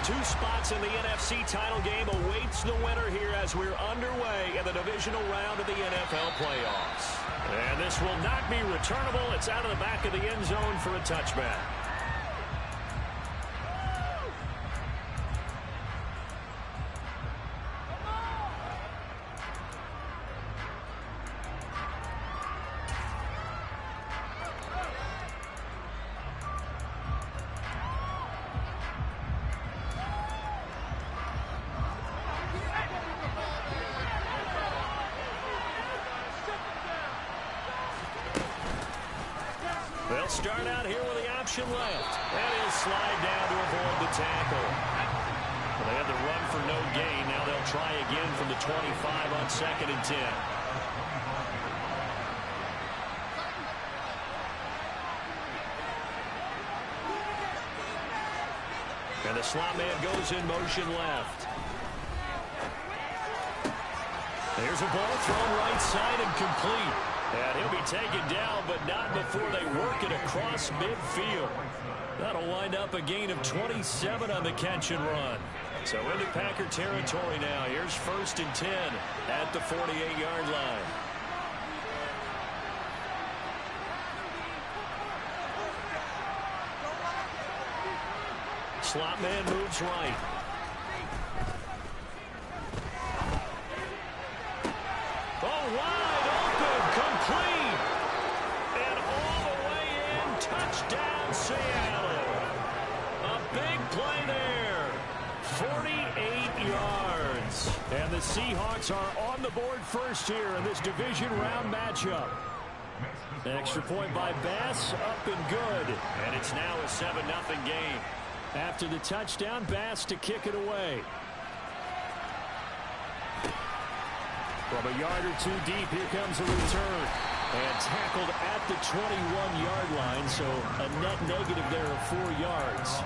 Two spots in the NFC title game awaits the winner here as we're underway in the divisional round of the NFL playoffs. And this will not be returnable. It's out of the back of the end zone for a touchback. They'll start out here with the option left. And he'll slide down to avoid the tackle. Well, they had the run for no gain. Now they'll try again from the 25 on 2nd and 10. And the slot man goes in motion left. There's a ball thrown right side and complete. And he'll be taken down, but not before they work it across midfield. That'll wind up a gain of 27 on the catch and run. So into Packer territory now. Here's 1st and 10 at the 48-yard line. Slot man moves right. Oh, wide open, complete. And all the way in, touchdown Seattle. A big play there. 48 yards. And the Seahawks are on the board first here in this division round matchup. Extra point by Bass, up and good. And it's now a 7-0 game. After the touchdown, Bass to kick it away. From a yard or two deep, here comes a return. And tackled at the 21-yard line, so a net negative there of 4 yards.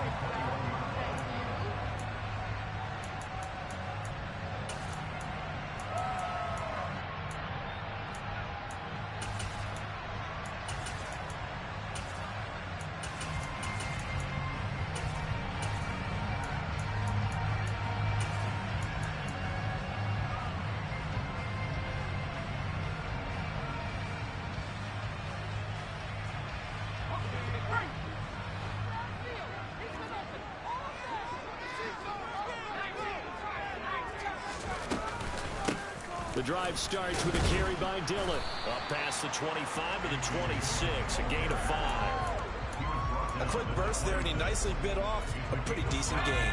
The drive starts with a carry by Dillon. Up past the 25 to the 26, a gain of 5. A quick burst there, and he nicely bit off a pretty decent gain.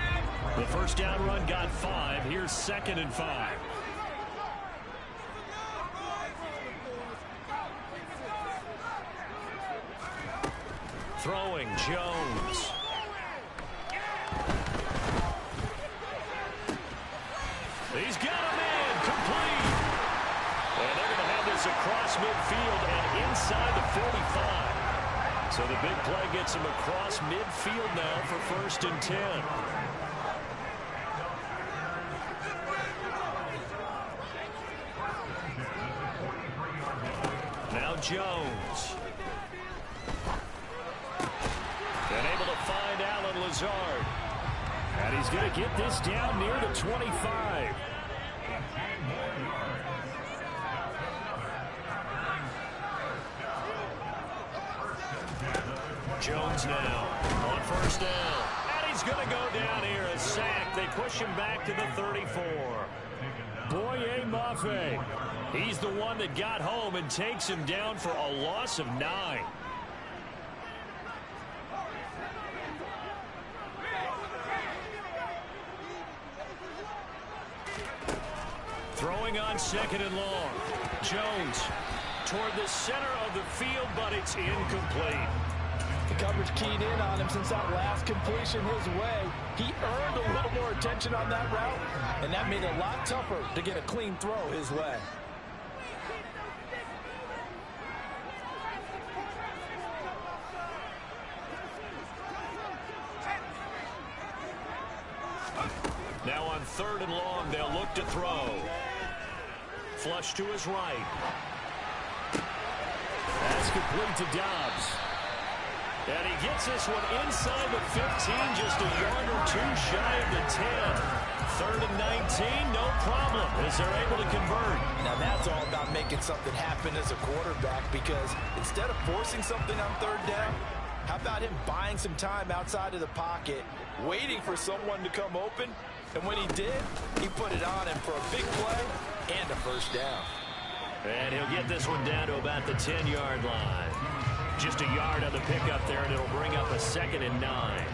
The first down run got 5. Here's 2nd and 5. Throwing, Jones. He's got a man, complete. And they're going to have this across midfield and inside the 45. So the big play gets him across midfield now for 1st and 10. Now Jones. And able to find Allen Lazard. And he's going to get this down near the 25. Jones now on 1st down. And he's going to go down here, a sack. They push him back to the 34. Boye Mafe. He's the one that got home and takes him down for a loss of 9. Throwing on 2nd and long. Jones toward the center of the field, but it's incomplete. The coverage keyed in on him since that last completion his way. He earned a little more attention on that route, and that made it a lot tougher to get a clean throw his way. Now on 3rd and long, they'll look to throw. Flush to his right. That's complete to Dobbs. And he gets this one inside the 15, just a yard or two shy of the 10. 3rd and 19, no problem, as they're able to convert. Now that's all about making something happen as a quarterback, because instead of forcing something on 3rd down, how about him buying some time outside of the pocket, waiting for someone to come open, and when he did, he put it on him for a big play and a 1st down. And he'll get this one down to about the 10-yard line. Just a yard on the pickup there, and it'll bring up a 2nd and 9.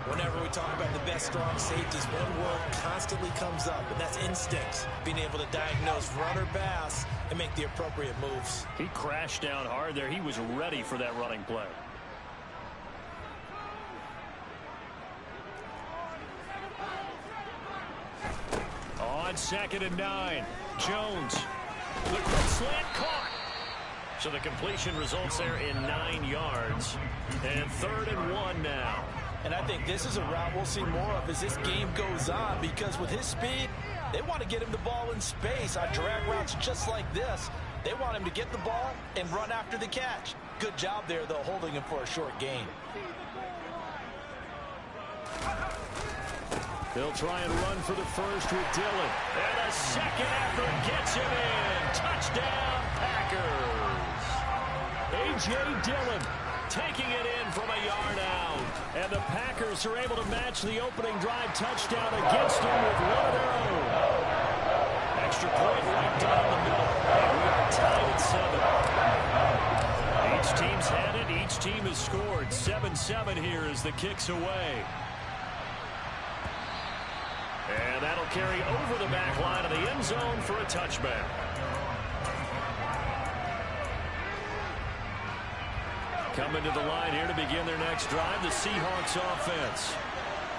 Whenever we talk about the best strong safeties, one word constantly comes up, and that's instincts. Being able to diagnose run or pass and make the appropriate moves. He crashed down hard there. He was ready for that running play. On 2nd and 9, Jones. The quick slant caught. So the completion results there in 9 yards. And 3rd and 1 now. And I think this is a route we'll see more of as this game goes on, because with his speed, they want to get him the ball in space on drag routes just like this. They want him to get the ball and run after the catch. Good job there, though, holding him for a short gain. They'll try and run for the first with Dillon. And a second effort gets him in. Touchdown, Packers. A.J. Dillon taking it in from a yard out. And the Packers are able to match the opening drive touchdown against them with one of their own. Extra point right down the middle. And we are tied at 7. Each team's had it. Each team has scored. 7-7 here as the kick's away. And that'll carry over the back line of the end zone for a touchback. Coming to the line here to begin their next drive, the Seahawks offense.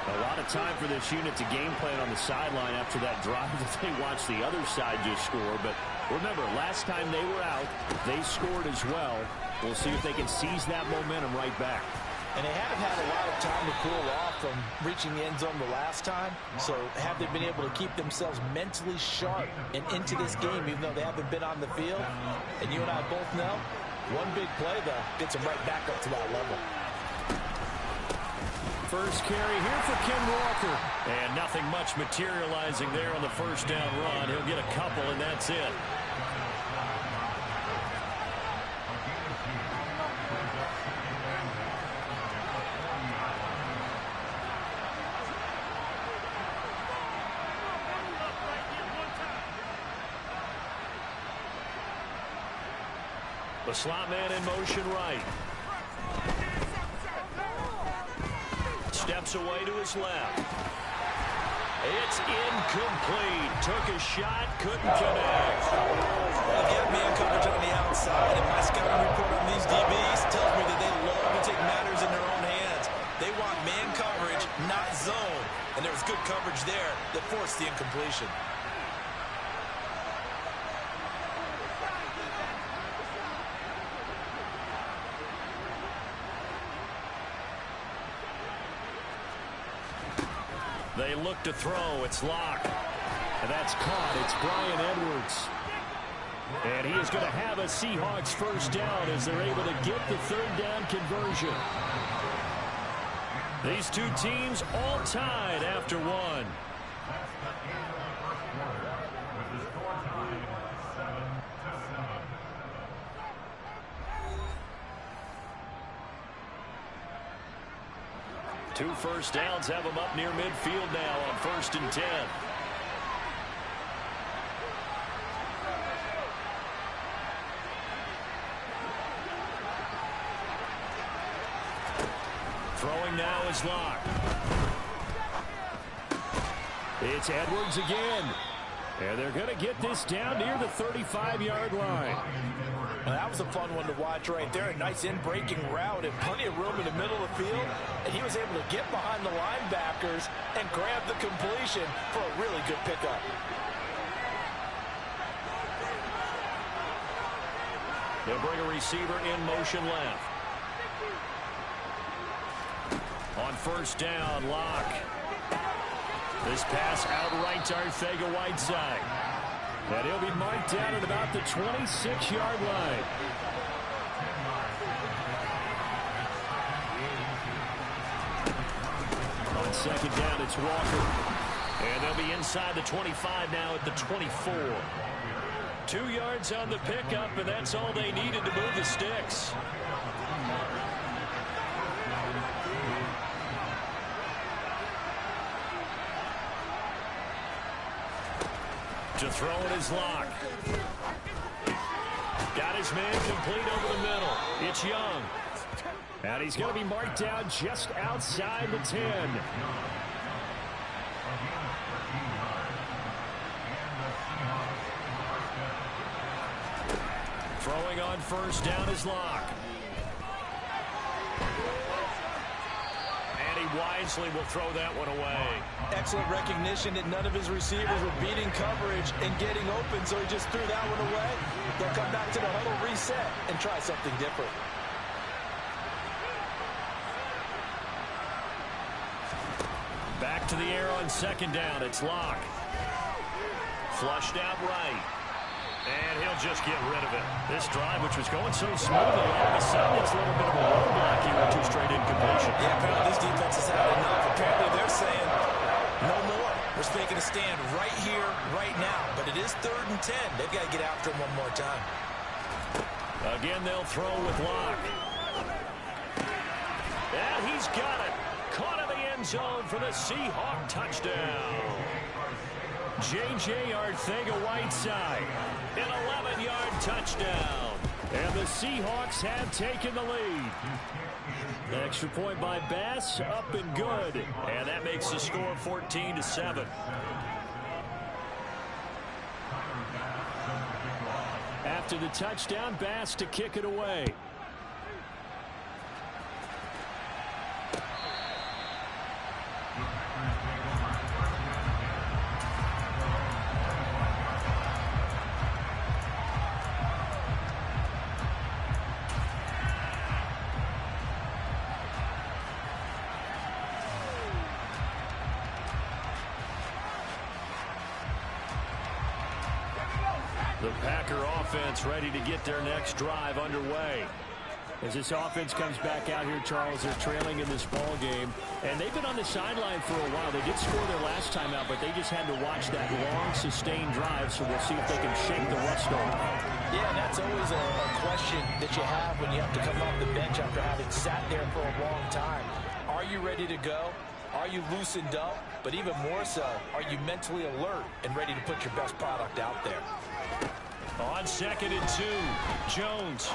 A lot of time for this unit to game plan on the sideline after that drive that they watched the other side just score. But remember, last time they were out, they scored as well. We'll see if they can seize that momentum right back. And they haven't had a lot of time to cool off from reaching the end zone the last time. So have they been able to keep themselves mentally sharp and into this game, even though they haven't been on the field? And you and I both know, one big play, though, gets them right back up to that level. First carry here for Ken Walker. And nothing much materializing there on the first down run. He'll get a couple, and that's it. The slot man in motion right. Steps away to his left. It's incomplete. Took a shot, couldn't connect. Well, they have man coverage on the outside, and my scouting report on these DBs tells me that they love to take matters in their own hands. They want man coverage, not zone. And there was good coverage there that forced the incompletion. They look to throw. It's locked. And that's caught. It's Bryan Edwards. And he is going to have a Seahawks first down as they're able to get the 3rd down conversion. These two teams all tied after one. Two first downs have them up near midfield now on 1st and 10. Throwing now is Locke. It's Edwards again. And they're going to get this down near the 35-yard line. Well, that was a fun one to watch right there. A nice in-breaking route and plenty of room in the middle of the field. And he was able to get behind the linebackers and grab the completion for a really good pickup. They'll bring a receiver in motion left. On 1st down, Locke. This pass outright to Arcega-Whiteside. And he'll be marked down at about the 26-yard line. On second down, it's Walker. And they'll be inside the 25 now at the 24. 2 yards on the pickup, and that's all they needed to move the sticks. To throw it is Locke. Got his man complete over the middle. It's Young. And he's going to be marked down just outside the 10. Throwing on first down is Locke. And he wisely will throw that one away. Excellent recognition that none of his receivers were beating coverage and getting open, so he just threw that one away. They'll come back to the huddle, reset, and try something different. Back to the air on second down. It's Locke. Flushed out right. And he'll just get rid of it. This drive, which was going so smoothly, all of a sudden it's a little bit of a roadblock here with 2 straight incompletions. Yeah, apparently this defense has had enough. Apparently they're saying no more. We're making a stand right here, right now. But it is 3rd and 10. They've got to get after him one more time. Again, they'll throw with Locke. And he's got it. Caught in the end zone for the Seahawk touchdown. J.J. Arcega-Whiteside, an 11-yard touchdown. And the Seahawks have taken the lead. The extra point by Bass, up and good. And that makes the score 14-7. After the touchdown, Bass to kick it away. The Packer offense ready to get their next drive underway. As this offense comes back out here, Charles, they're trailing in this ball game, and they've been on the sideline for a while. They did score their last time out, but they just had to watch that long, sustained drive, so we'll see if they can shake the rust off. Yeah, that's always a question that you have when you have to come off the bench after having sat there for a long time. Are you ready to go? Are you loosened up? But even more so, are you mentally alert and ready to put your best product out there? On second and 2, Jones.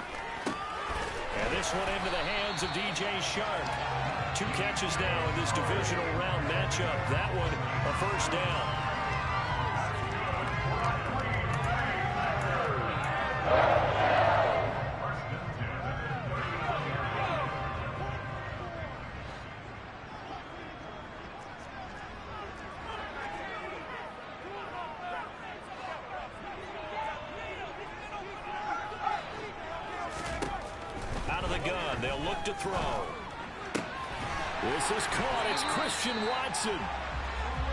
And this one into the hands of DJ Sharp. 2 catches now in this divisional round matchup. That one a first down. They'll look to throw. This is caught. It's Christian Watson.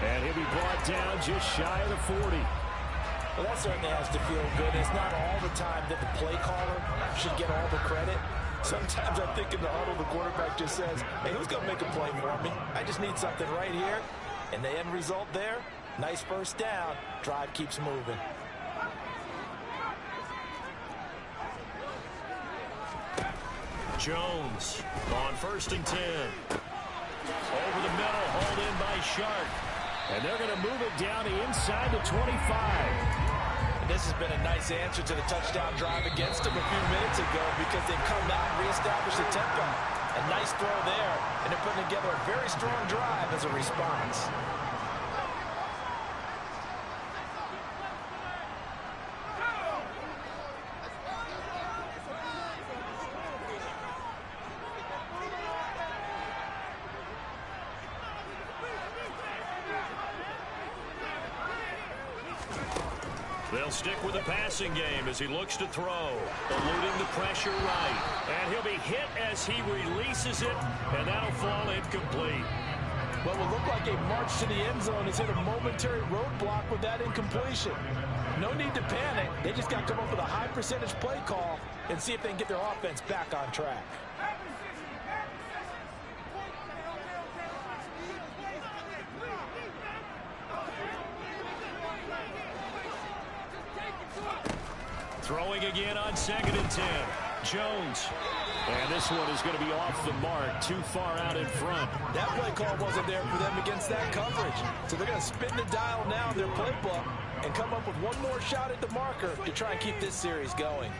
And he'll be brought down just shy of the 40. Well, that certainly has to feel good. It's not all the time that the play caller should get all the credit. Sometimes I think in the huddle, the quarterback just says, hey, who's going to make a play for me? I just need something right here. And the end result there, nice first down. Drive keeps moving. Jones on first and 10. Over the middle, hauled in by Sharp. And they're going to move it down to inside the 25. And this has been a nice answer to the touchdown drive against them a few minutes ago because they've come out and reestablished the tempo. A nice throw there, and they're putting together a very strong drive as a response. They'll stick with the passing game as he looks to throw. Eluding the pressure right. And he'll be hit as he releases it, and that'll fall incomplete. What will look like a march to the end zone has hit a momentary roadblock with that incompletion. No need to panic. They just got to come up with a high percentage play call and see if they can get their offense back on track. Throwing again on 2nd and 10. Jones. And this one is going to be off the mark, too far out in front. That play call wasn't there for them against that coverage. So they're going to spin the dial now in their playbook and come up with one more shot at the marker to try and keep this series going.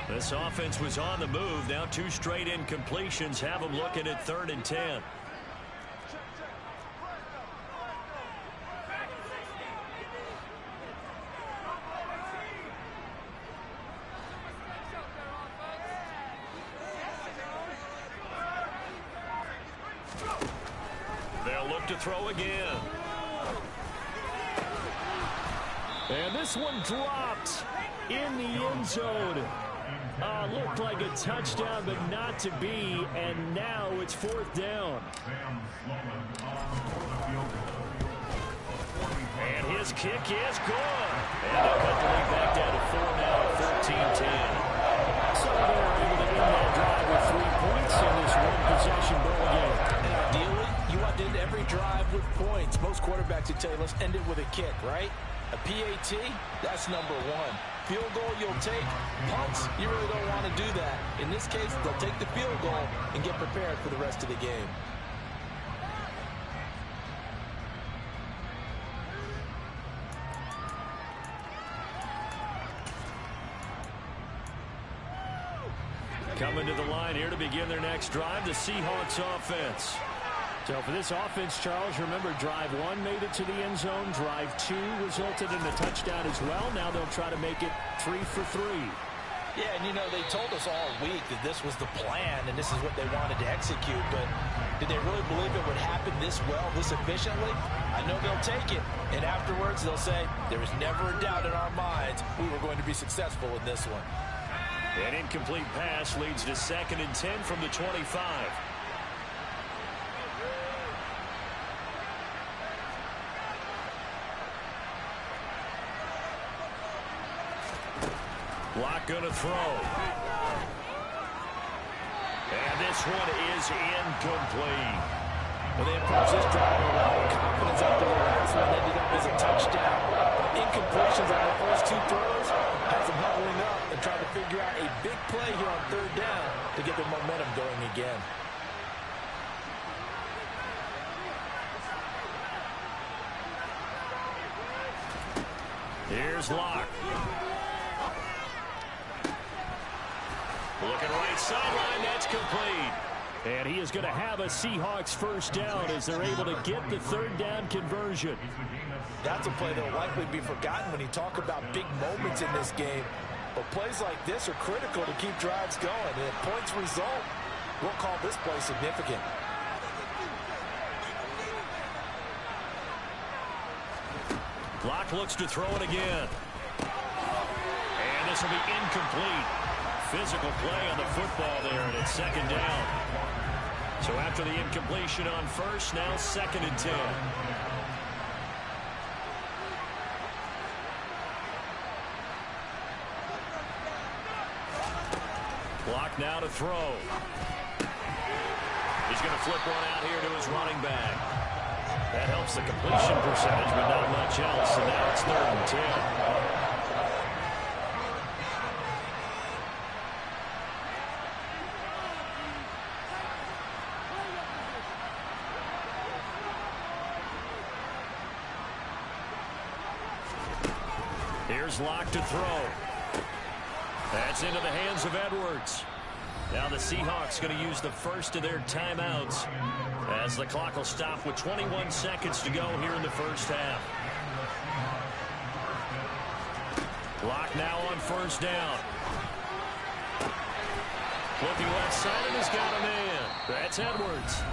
This offense was on the move. Now 2 straight incompletions have them looking at 3rd and 10. They'll look to throw again. And this one dropped in the end zone. Looked like a touchdown, but not to be. And now it's 4th down. And his kick is good. And they'll cut the lead back down to 4 now, 14-10. So they're able to end that drive with 3 points in this one-possession ball game. And ideally, you want to end every drive with points. Most quarterbacks would tell you, let's end it with a kick, right? A PAT, that's number 1. Field goal you'll take. Punts, you really don't want to do that. In this case, they'll take the field goal and get prepared for the rest of the game. Coming to the line here to begin their next drive, the Seahawks offense. So for this offense, Charles, remember drive 1 made it to the end zone. Drive 2 resulted in a touchdown as well. Now they'll try to make it 3 for 3. Yeah, and you know, they told us all week that this was the plan and this is what they wanted to execute. But did they really believe it would happen this well, this efficiently? I know they'll take it. And afterwards, they'll say, there was never a doubt in our minds we were going to be successful in this one. An incomplete pass leads to 2nd and 10 from the 25. Block going to throw. And this one is incomplete. Well, they approach this drive with a lot of confidence after the last one ended up as a touchdown. Incompletions on their first 2 throws has them huddling up and trying to figure out a big play here on 3rd down to get their momentum going again. Here's Locke. Looking right sideline, that's complete. And he is going to have a Seahawks first down as they're able to get the 3rd down conversion. That's a play that will likely be forgotten when you talk about big moments in this game. But plays like this are critical to keep drives going. And if points result, we'll call this play significant. Locke looks to throw it again. And this will be incomplete. Physical play on the football there, and it's 2nd down. So after the incompletion on 1st, now 2nd and 10. Block now to throw. He's going to flip one out here to his running back. That helps the completion percentage, but not much else, and now it's 3rd and 10. Here's Locke to throw. That's into the hands of Edwards. Now the Seahawks going to use the first of their timeouts as the clock will stop with 21 seconds to go here in the first half. Locke now on 1st down. Looking left side and has got a man. That's Edwards.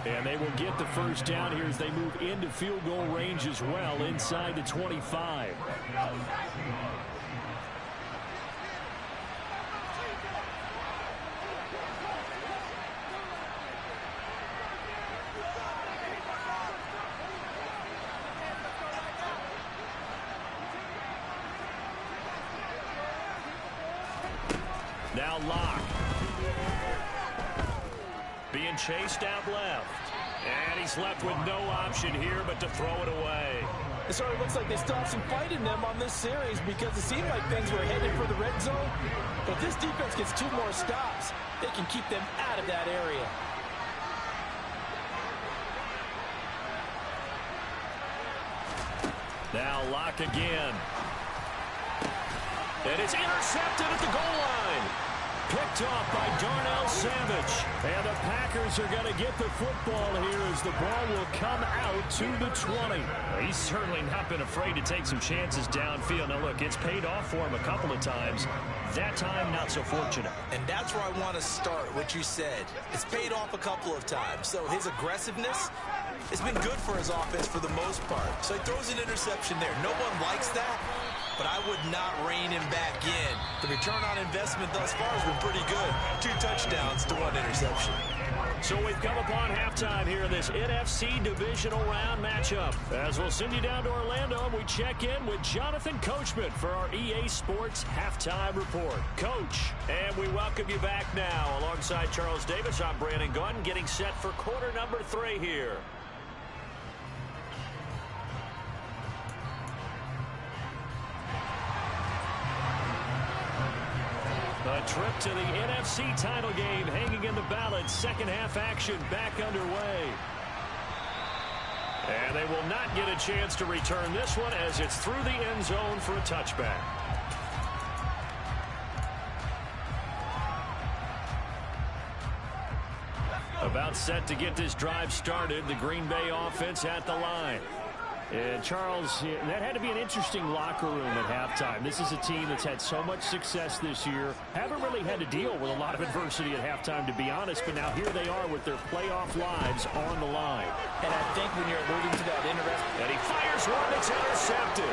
And they will get the first down here as they move into field goal range as well inside the 25. Now Locke. Being chased out left. And he's left with no option here but to throw it away. It certainly looks like they still have some fight in them on this series because it seemed like things were headed for the red zone. But if this defense gets 2 more stops, they can keep them out of that area. Now lock again. And it's intercepted at the goal line. Picked off by Darnell Savage. And the Packers are going to get the football here as the ball will come out to the 20. He's certainly not been afraid to take some chances downfield. Now, look, it's paid off for him a couple of times. That time, not so fortunate. And that's where I want to start, what you said. It's paid off a couple of times. So his aggressiveness has been good for his offense for the most part. So he throws an interception there. No one likes that, but I would not rein him back in. The return on investment thus far has been pretty good. 2 touchdowns to 1 interception. So we've come upon halftime here in this NFC divisional round matchup. As we'll send you down to Orlando, and we check in with Jonathan Coachman for our EA Sports Halftime Report. Coach, and we welcome you back now. Alongside Charles Davis, I'm Brandon Gunn, getting set for quarter number 3 here. A trip to the NFC title game hanging in the balance. Second half action back underway. And they will not get a chance to return this one as it's through the end zone for a touchback. About set to get this drive started. The Green Bay offense at the line. And Charles, that had to be an interesting locker room at halftime. This is a team that's had so much success this year. Haven't really had to deal with a lot of adversity at halftime, to be honest. But now here they are with their playoff lives on the line. And I think when you're alluding to that and he fires one that's intercepted.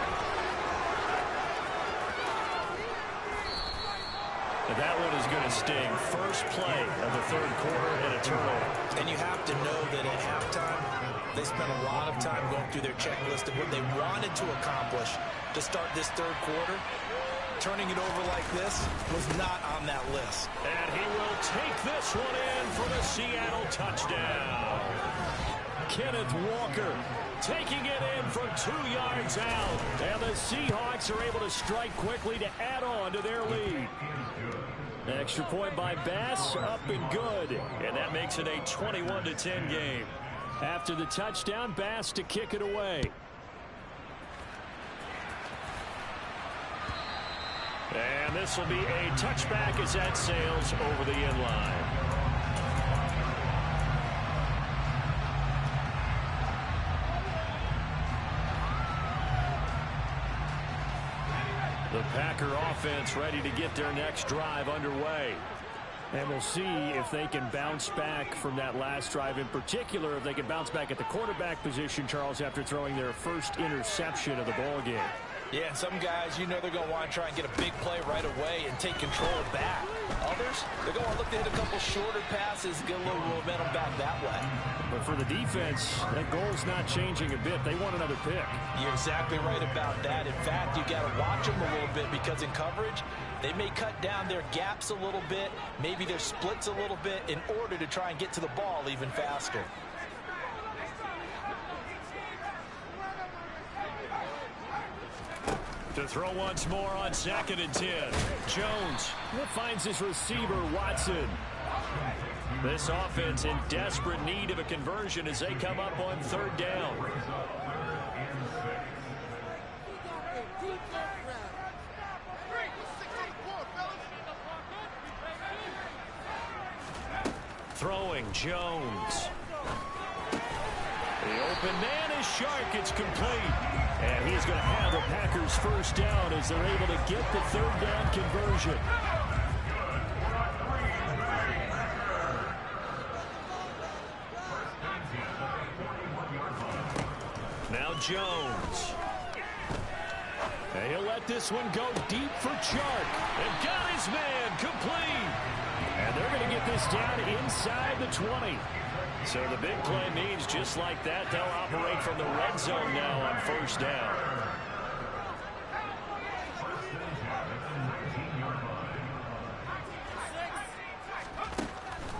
And that one is going to sting. First play of the 3rd quarter and a turnover. And you have to know that at halftime, they spent a lot of time going through their checklist of what they wanted to accomplish to start this 3rd quarter. Turning it over like this was not on that list. And he will take this one in for the Seattle touchdown. Kenneth Walker taking it in from 2 yards out. And the Seahawks are able to strike quickly to add on to their lead. Extra point by Bass, up and good. And that makes it a 21-10 game. After the touchdown, Bass to kick it away. And this will be a touchback as that sails over the end line. The Packer offense ready to get their next drive underway. And we'll see if they can bounce back from that last drive, in particular, if they can bounce back at the quarterback position, Charles, after throwing their first interception of the ball game. Yeah, and some guys, you know they're going to want to try and get a big play right away and take control back. Others, they're going to look to hit a couple shorter passes, get a little momentum back that way. But for the defense, that goal's not changing a bit. They want another pick. You're exactly right about that. In fact, you got to watch them a little bit because in coverage, they may cut down their gaps a little bit, maybe their splits a little bit in order to try and get to the ball even faster. To throw once more on 2nd and 10. Jones finds his receiver, Watson. This offense in desperate need of a conversion as they come up on 3rd down. Throwing Jones. The open man is Shark. It's complete. And he's going to have the Packers first down as they're able to get the 3rd down conversion. Now Jones. And he'll let this one go deep for Shark. And got his man complete. And they're going to get this down inside the 20. So the big play means just like that, they'll operate from the red zone now on 1st down.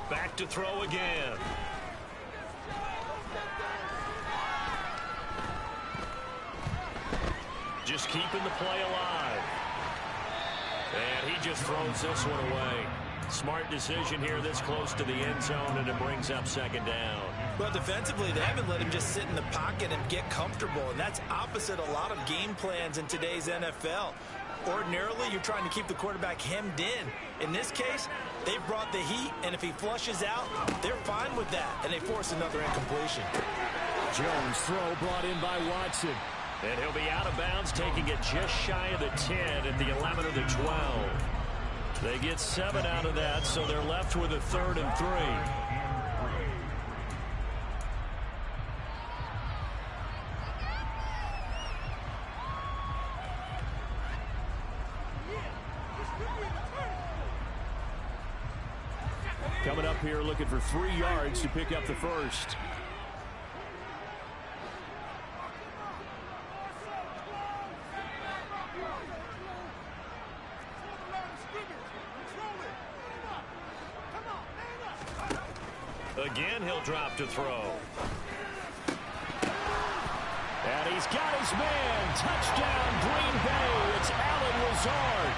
Back to throw again. just keeping the play alive. And he just throws this one away. Smart decision here this close to the end zone, and it brings up second down. Well, defensively, they haven't let him just sit in the pocket and get comfortable, and that's opposite a lot of game plans in today's NFL. Ordinarily, you're trying to keep the quarterback hemmed in. In this case, they've brought the heat, and if he flushes out, they're fine with that, and they force another incompletion. Jones' throw brought in by Watson. And he'll be out of bounds, taking it just shy of the 10 at the 11 or the 12. They get 7 out of that, so they're left with a 3rd and 3. Coming up here looking for 3 yards to pick up the first. Again, he'll drop to throw. And he's got his man. Touchdown, Green Bay. It's Allen Lazard.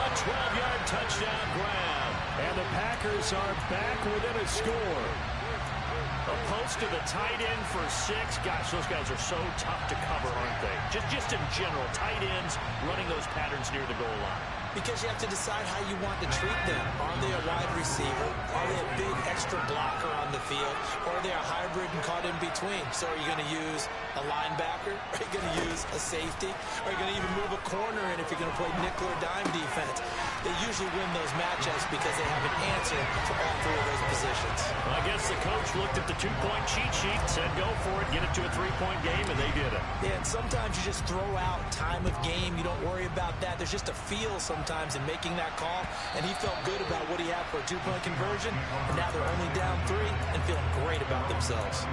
A 12-yard touchdown grab. And the Packers are back within a score. A post to the tight end for 6. Gosh, those guys are so tough to cover, aren't they? Just in general, tight ends running those patterns near the goal line. Because you have to decide how you want to treat them. Are they a wide receiver? Are they a big extra blocker on the field? Or are they a hybrid and caught in between? So are you going to use a linebacker? Are you going to use a safety? Are you going to even move a corner in if you're going to play nickel or dime defense? They usually win those matchups because they have an answer for all 3 of those positions. Well, I guess the coach looked at the 2-point cheat sheet, said go for it, get it to a 3-point game, and they did it. Yeah, and sometimes you just throw out time of game. You don't worry about that. There's just a feel sometimes in making that call, and he felt good about what he had for a 2-point conversion, and now they're only down 3 and feeling great about themselves.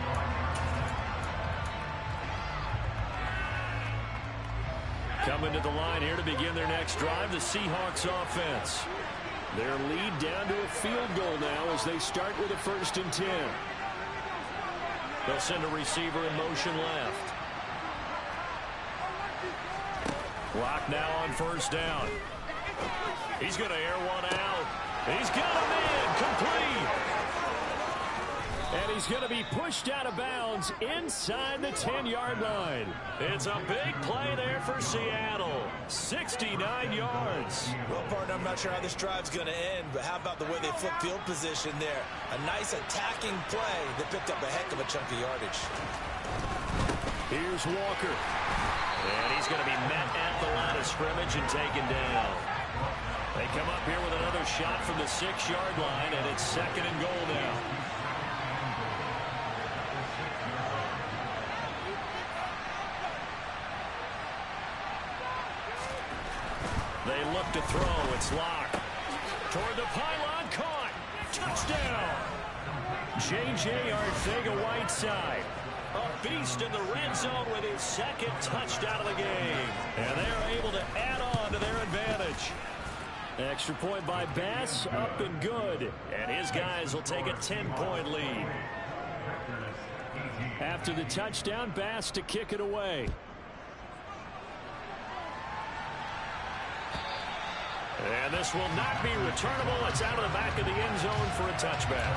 Coming to the line here to begin their next drive, the Seahawks offense. Their lead down to a field goal now as they start with a 1st and 10. They'll send a receiver in motion left. Clock now on 1st down. He's going to air one out. He's got a man complete. And he's going to be pushed out of bounds inside the 10-yard line. It's a big play there for Seattle. 69 yards. Well, partner, I'm not sure how this drive's going to end, but how about the way they flip field position there? A nice attacking play that picked up a heck of a chunk of yardage. Here's Walker. And he's going to be met at the line of scrimmage and taken down. They come up here with another shot from the 6-yard line, and it's 2nd and goal now. They look to throw. It's locked. Toward the pylon. Caught. Touchdown. J.J. Arcega-Whiteside. A beast in the red zone with his 2nd touchdown of the game. And they're able to add on to their advantage. Extra point by Bass. Up and good. And his guys will take a 10-point lead. After the touchdown, Bass to kick it away. And this will not be returnable. It's out of the back of the end zone for a touchback.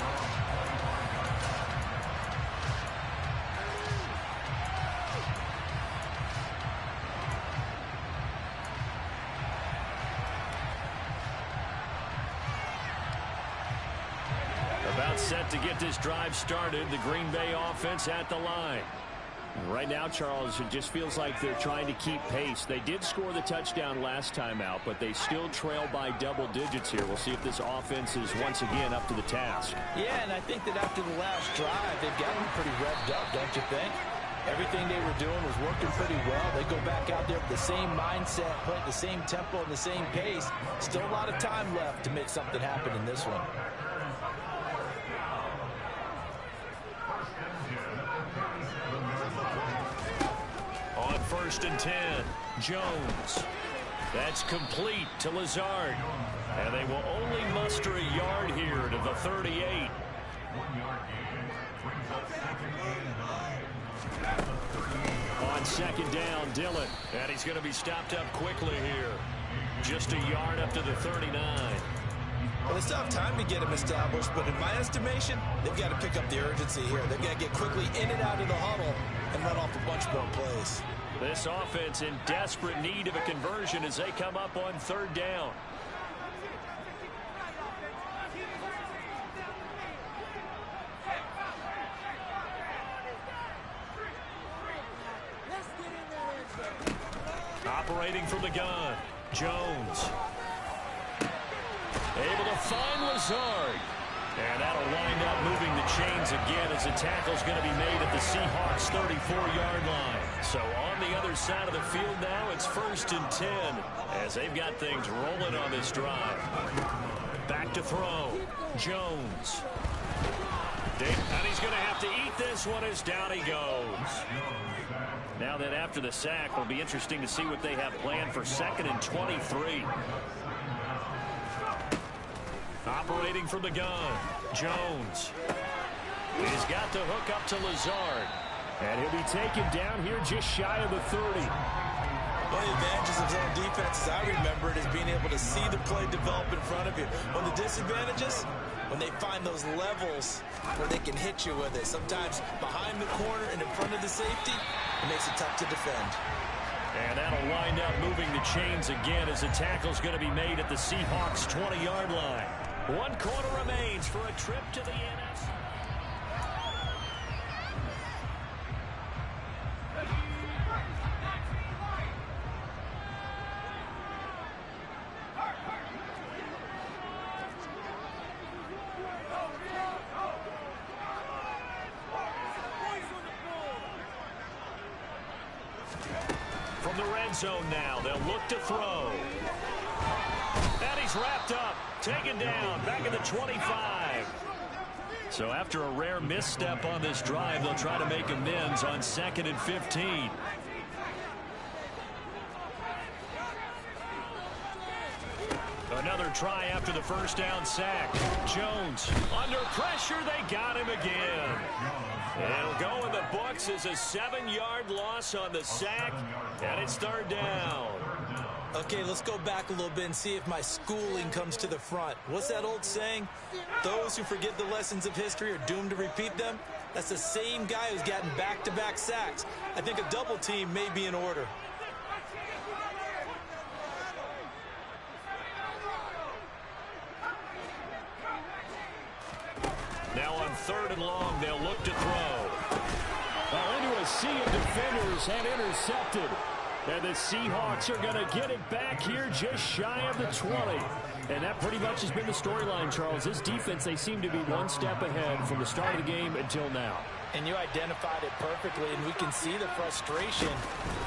About set to get this drive started. The Green Bay offense at the line. Right now, Charles, it just feels like they're trying to keep pace. They did score the touchdown last time out, but they still trail by double digits here. We'll see if this offense is once again up to the task. Yeah, and I think that after the last drive, they've got them pretty revved up, don't you think? Everything they were doing was working pretty well. They go back out there with the same mindset, play at the same tempo and the same pace. Still a lot of time left to make something happen in this one. On 1st and 10, Jones. That's complete to Lazard. And they will only muster a yard here to the 38. On second down. Dillon. And he's going to be stopped up quickly here. Just a yard up to the 39. Well, they still have time to get him established, but in my estimation, they've got to pick up the urgency here. They've got to get quickly in and out of the huddle and run off a bunch more plays. This offense in desperate need of a conversion as they come up on third down. Operating from the gun, Jones. Able to find Lazard. And that'll wind up moving the chains again as the tackle's going to be made at the Seahawks' 34-yard line. So on the other side of the field now, it's 1st and 10 as they've got things rolling on this drive. Back to throw, Jones. And he's going to have to eat this one as down he goes. Now that after the sack, will be interesting to see what they have planned for 2nd and 23. Operating from the gun, Jones. He's got the hook up to Lazard. And he'll be taken down here just shy of the 30. One of the advantages of zone defense, as I remember it, is being able to see the play develop in front of you. One of the disadvantages, when they find those levels where they can hit you with it. Sometimes behind the corner and in front of the safety, it makes it tough to defend. And that'll wind up moving the chains again as the tackle's going to be made at the Seahawks' 20-yard line. 1 quarter remains for a trip to the NFC. From the red zone now, they'll look to throw. And he's wrapped up, taken down, back at the 25. So after a rare misstep on this drive, they'll try to make amends on 2nd and 15. Another try after the first down sack. Jones under pressure. They got him again. It'll go in the books as a 7-yard loss on the sack, and it's 3rd down. Okay, let's go back a little bit and see if my schooling comes to the front. What's that old saying? Those who forget the lessons of history are doomed to repeat them. That's the same guy who's gotten back-to-back sacks. I think a double team may be in order. Now on 3rd and long, they'll look to throw. Well, into a sea of defenders and intercepted. And the Seahawks are going to get it back here just shy of the 20. And that pretty much has been the storyline, Charles. This defense, they seem to be one step ahead from the start of the game until now. And you identified it perfectly, and we can see the frustration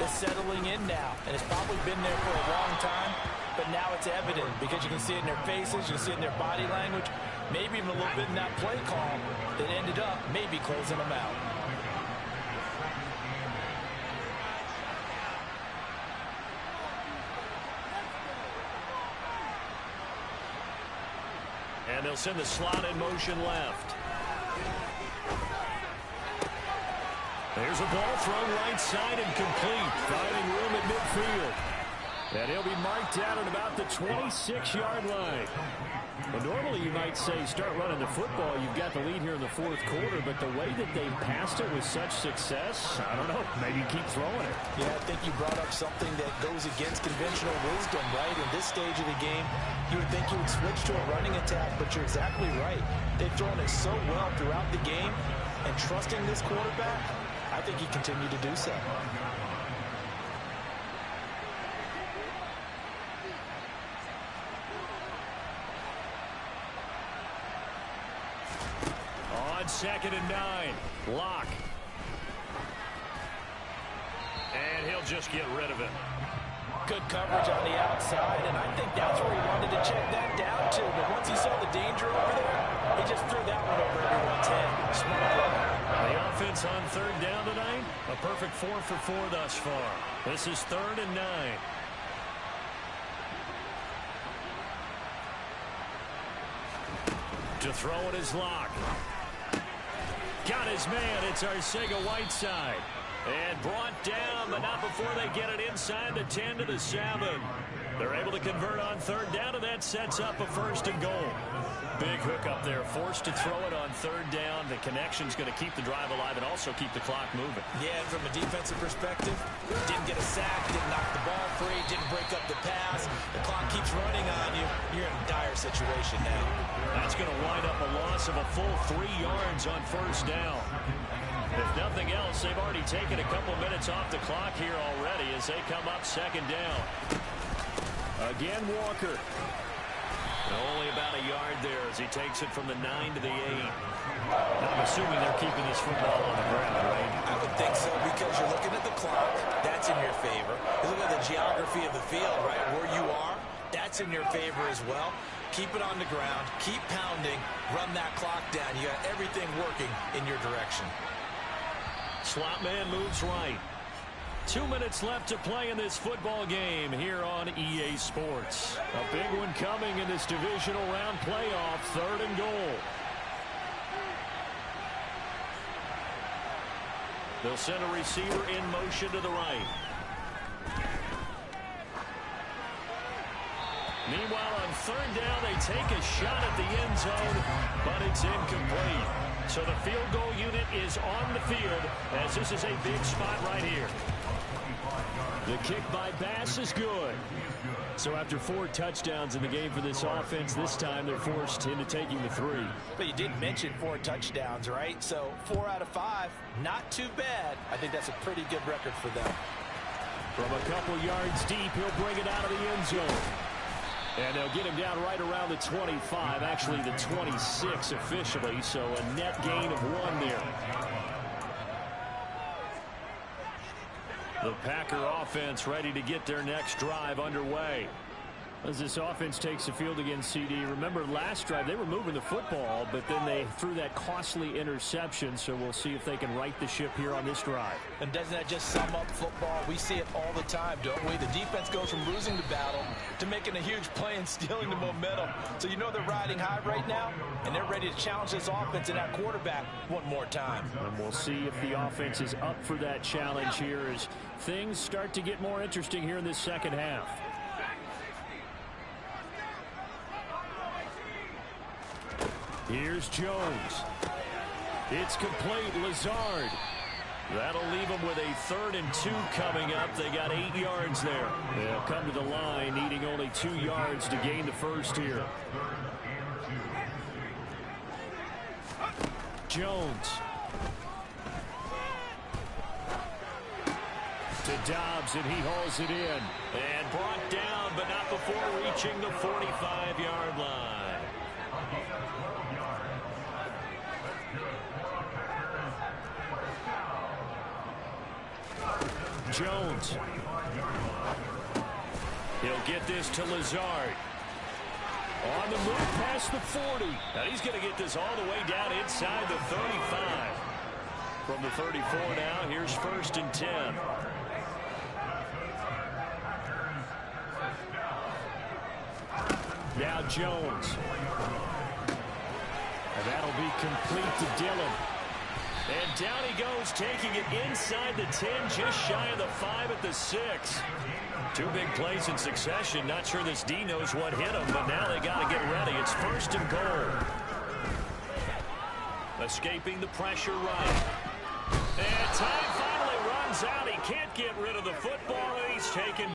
that's settling in now. And it's probably been there for a long time, but now it's evident because you can see it in their faces, you can see it in their body language, maybe even a little bit in that play call that ended up maybe closing them out. And they'll send the slot in motion left. There's a ball thrown right side and complete, finding room at midfield. And he'll be marked out at about the 26-yard line. Well, normally you might say start running the football. You've got the lead here in the 4th quarter, but the way that they've passed it with such success, I don't know, maybe keep throwing it. Yeah, I think you brought up something that goes against conventional wisdom, right? In this stage of the game, you would think you would switch to a running attack, but you're exactly right. They've thrown it so well throughout the game, and trusting this quarterback, I think he continued to do so. On 2nd and 9, Locke. And he'll just get rid of it. Good coverage on the outside, and I think that's where he wanted to check that down to. But once he saw the danger over there, he just threw that one over everyone's head. Smart play. The offense on 3rd down tonight, a perfect 4 for 4 thus far. This is 3rd and 9. To throw it is Locke. Got his man. It's Arcega-Whiteside. And brought down, but not before they get it inside the 10 to the 7. They're able to convert on third down, and that sets up a 1st and goal. Big hook up there, forced to throw it on third down. The connection's going to keep the drive alive and also keep the clock moving. Yeah, and from a defensive perspective, didn't get a sack, didn't knock the ball free, didn't break up the pass. The clock keeps running on you. You're in a dire situation now. That's going to wind up a loss of a full 3 yards on 1st down. If nothing else, they've already taken a couple minutes off the clock here already as they come up 2nd down. Again, Walker. Only about a yard there as he takes it from the 9 to the 8. I'm assuming they're keeping this football on the ground, right? I would think so because you're looking at the clock. That's in your favor. You look at the geography of the field, right, where you are. That's in your favor as well. Keep it on the ground. Keep pounding. Run that clock down. You got everything working in your direction. Slot man moves right. 2 minutes left to play in this football game here on EA Sports. A big one coming in this divisional round playoff, 3rd and goal. They'll send a receiver in motion to the right. Meanwhile, on 3rd down, they take a shot at the end zone, but it's incomplete. So the field goal unit is on the field as this is a big spot right here. The kick by Bass is good. So after 4 touchdowns in the game for this offense, this time they're forced into taking the 3. But you did mention 4 touchdowns, right? So 4 out of 5, not too bad. I think that's a pretty good record for them. From a couple yards deep, he'll bring it out of the end zone. And they'll get him down right around the 25, actually the 26 officially, so a net gain of 1 there. The Packer offense ready to get their next drive underway. As this offense takes the field against CD, remember last drive they were moving the football, but then they threw that costly interception, so we'll see if they can right the ship here on this drive. And doesn't that just sum up football? We see it all the time, don't we? The defense goes from losing the battle to making a huge play and stealing the momentum. So you know they're riding high right now, and they're ready to challenge this offense and that quarterback one more time. And we'll see if the offense is up for that challenge here as things start to get more interesting here in this 2nd half. Here's Jones. It's complete. Lazard. That'll leave them with a 3rd and 2 coming up. They got 8 yards there. They'll come to the line needing only 2 yards to gain the 1st here. Jones. To Dobbs, and he hauls it in. And brought down, but not before reaching the 45-yard line. Jones. He'll get this to Lazard. On the move past the 40. Now he's going to get this all the way down inside the 35. From the 34 now, here's 1st and 10. Now Jones. And that'll be complete to Dillon. And down he goes, taking it inside the 10, just shy of the 5 at the 6. 2 big plays in succession. Not sure this D knows what hit him, but now they got to get ready. It's 1st and goal. Escaping the pressure right. And time finally runs out. He can't get rid of the football, and he's taken